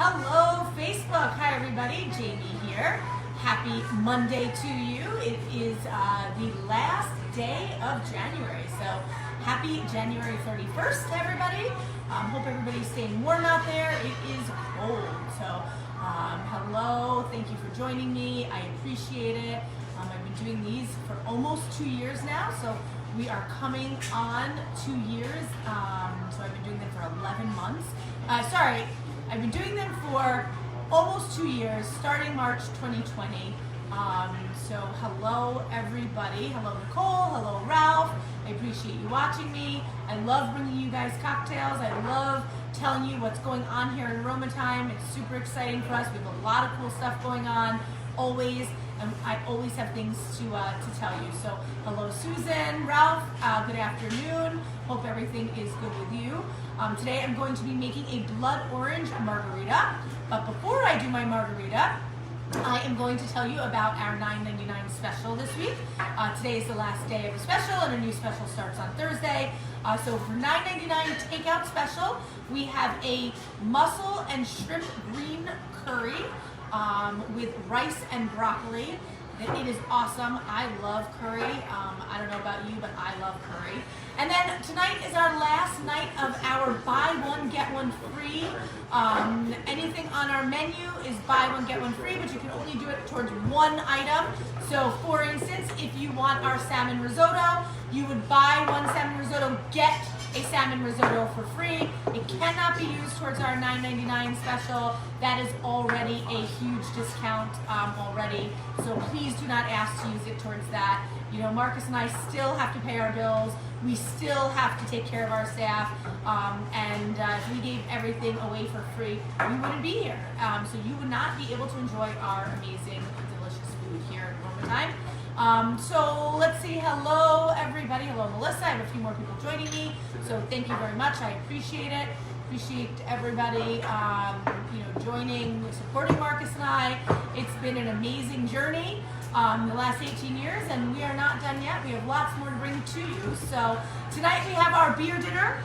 Hello, Facebook. Hi, everybody. Jamie here. Happy Monday to you. It is the last day of January, so happy January 31st, everybody. Hope everybody's staying warm out there. It is cold, so hello. Thank you for joining me. I appreciate it. I've been doing these for almost 2 years now, so we are coming on 2 years. So I've been doing them for 11 months. I've been doing them for almost 2 years, starting March 2020. So hello everybody. Hello Nicole, hello Ralph. I appreciate you watching me. I love bringing you guys cocktails. I love telling you what's going on here in Aroma Thyme. It's super exciting for us. We have a lot of cool stuff going on, always. And I always have things to tell you. So hello Susan, Ralph, good afternoon. Hope everything is good with you. Today I'm going to be making a blood orange margarita. But before I do my margarita, I am going to tell you about our $9.99 special this week. Today is the last day of the special and a new special starts on Thursday. So for $9.99 takeout special, we have a mussel and shrimp green curry with rice and broccoli. It is awesome. I love curry. I don't know about you, but I love curry. And then tonight is our last night of our buy one, get one free. Anything on our menu is buy one, get one free, but you can only do it towards one item. So for instance, if you want our salmon risotto, you would buy one salmon risotto, get a salmon risotto for free. It cannot be used towards our $9.99 special. That is already a huge discount already. So please do not ask to use it towards that. You know, Marcus and I still have to pay our bills. We still have to take care of our staff. And if we gave everything away for free, we wouldn't be here. So you would not be able to enjoy our amazing, delicious food here at Aroma Thyme. So let's see. Hello, everybody. Hello, Melissa. I have a few more people joining me. So thank you very much. I appreciate it. Appreciate everybody, joining, supporting Marcus and I. It's been an amazing journey the last 18 years, and we are not done yet. We have lots more to bring to you. So tonight we have our beer dinner.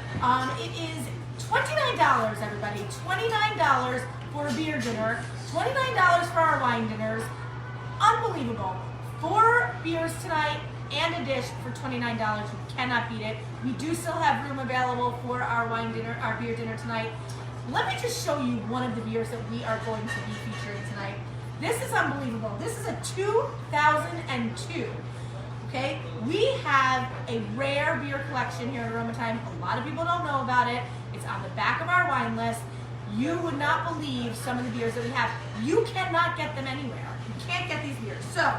It is $29, everybody. $29 for a beer dinner. $29 for our wine dinners. Unbelievable. 4 beers tonight and a dish for $29. You cannot beat it. We do still have room available for our wine dinner, our beer dinner tonight. Let me just show you one of the beers that we are going to be featuring tonight. This is unbelievable. This is a 2002. Okay, we have a rare beer collection here at Aroma Thyme. A lot of people don't know about it. It's on the back of our wine list. You would not believe some of the beers that we have. You cannot get them anywhere. You can't get these beers. So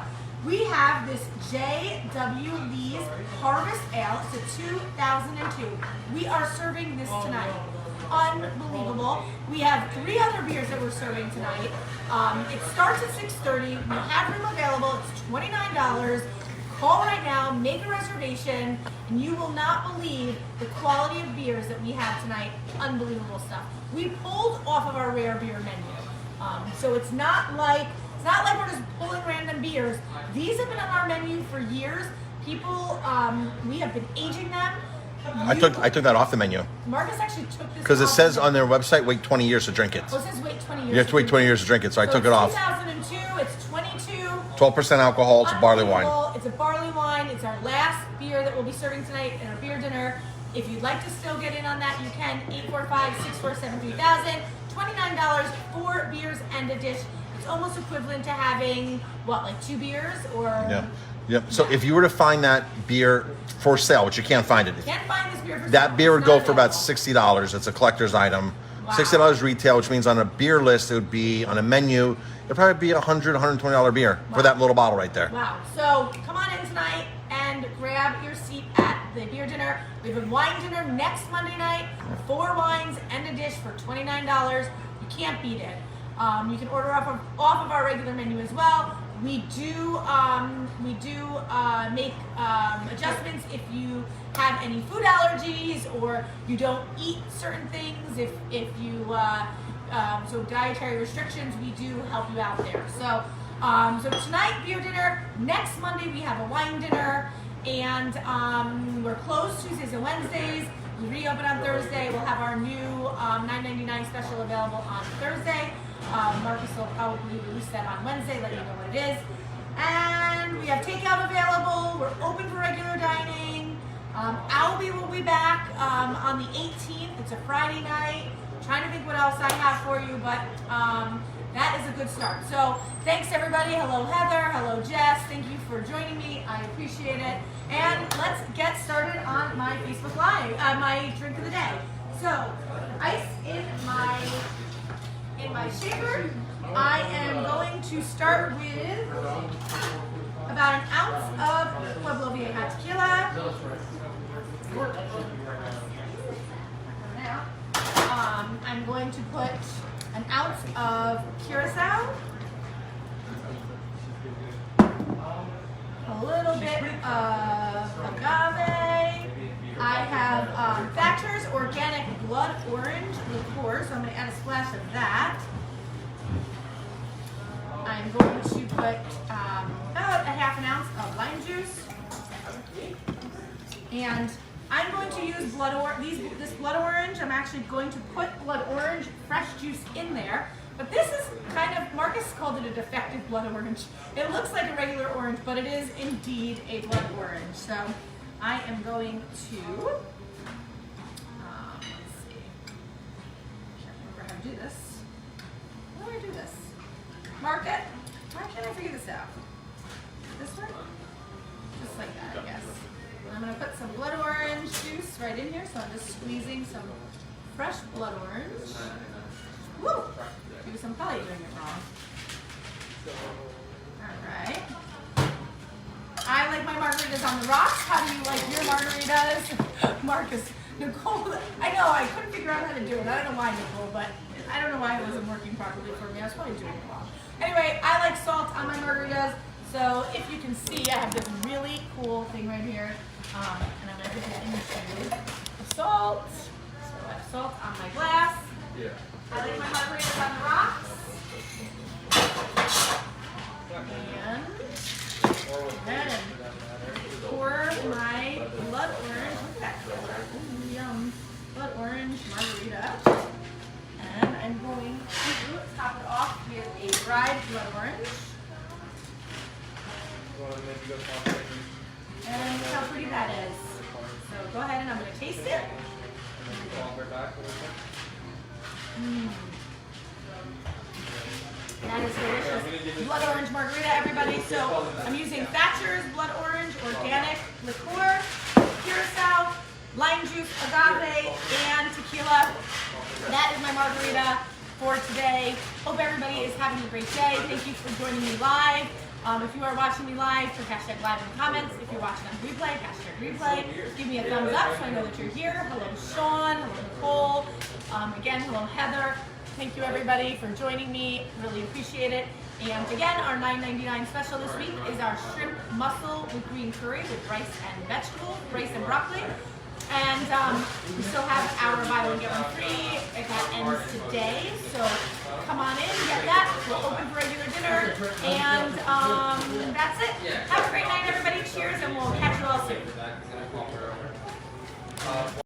we have this J.W. Lee's Harvest Ale. It's a 2002. We are serving this tonight. Unbelievable. We have 3 other beers that we're serving tonight. It starts at 6:30. We have room available. It's $29. Call right now, make a reservation, and you will not believe the quality of beers that we have tonight. Unbelievable stuff. We pulled off of our rare beer menu. So it's not like we're just pulling random beers. These have been on our menu for years. People, we have been aging them. I took that off the menu. Marcus actually took this because it off says on their website, wait 20 years to drink it. Oh, it says wait 20 years. You have to wait 20 years to drink it, so I took it off. 2002, it's 22. 12% alcohol, it's a barley wine. It's a barley wine. It's our last beer that we'll be serving tonight in our beer dinner. If you'd like to still get in on that, you can. 845-647-3000. $29 for beers and a dish. It's almost equivalent to having, what, like 2 beers? Or Yep. So if you were to find that beer for sale, which you can't find it. Can't find this beer for sale. That beer would go for about $60. It's a collector's item. Wow. $60 retail, which means on a beer list, it would be on a menu, it'd probably be $100, $120 beer for that little bottle right there. Wow. So come on in tonight and grab your seat at the beer dinner. We have a wine dinner next Monday night. 4 wines and a dish for $29. You can't beat it. You can order off of our regular menu as well. We do make adjustments if you have any food allergies or you don't eat certain things. If you so dietary restrictions, we do help you out there. So tonight beer dinner. Next Monday we have a wine dinner, and we're closed Tuesdays and Wednesdays. We reopen on Thursday. We'll have our new $9.99 special available on Thursday. Marcus will probably release that on Wednesday, let you know what it is. And we have takeout available. We're open for regular dining. Albie will be back on the 18th. It's a Friday night. Trying to think what else I have for you, but that is a good start. So thanks everybody. Hello Heather. Hello Jess. Thank you for joining me. I appreciate it. And let's get started on my Facebook Live, my drink of the day. So ice in my shaker. I am going to start with about an ounce of Pueblo Vieja tequila. I'm going to put an ounce of curacao, a little bit of agave. I have Thatcher's Organic Blood Orange liqueur, so I'm going to add a splash of that. I'm going to put about a half an ounce of lime juice, and I'm going to use this blood orange. I'm actually going to put blood orange fresh juice in there, but this is kind of, Marcus called it a defective blood orange. It looks like a regular orange, but it is indeed a blood orange. So I am going to, let's see, I can't remember how to do this. How do I do this? Market, why can't I figure this out? This one? Just like that, I guess. I'm going to put some blood orange juice right in here, so I'm just squeezing some fresh blood orange. Woo! I'm probably doing it wrong. Alright. I like my margaritas on the rocks. How do you like your margaritas? Marcus, Nicole, I know, I couldn't figure out how to do it. I don't know why, Nicole, but I don't know why it wasn't working properly for me. I was probably doing it wrong. Anyway, I like salt on my margaritas. So if you can see, I have this really cool thing right here. And I'm going to put it into the salt. So I have salt on my glass. Yeah. I like my margaritas on the rocks. And then pour my blood orange. Look at that color. Ooh, yum. Blood orange margarita. And I'm going to top it off with a dried blood orange. And look how pretty that is. So go ahead and I'm going to taste it. That is delicious. Blood orange margarita, everybody. So I'm using Thatcher's Blood Orange Organic Liqueur, curacao, lime juice, agave, and tequila. That is my margarita for today. Hope everybody is having a great day. Thank you for joining me live. If you are watching me live, put hashtag live in the comments. If you're watching on replay, hashtag replay. Give me a thumbs up so I know that you're here. Hello, Sean. Hello, Nicole. Again, hello, Heather. Thank you, everybody, for joining me. Really appreciate it. And again, our $9.99 special this week is our shrimp mussel with green curry with rice and vegetables, rice and broccoli. And we still have our buy one get one free. That ends today. So come on in, get that. We'll open for regular dinner. And that's it. Have a great night, everybody. Cheers, and we'll catch you all soon.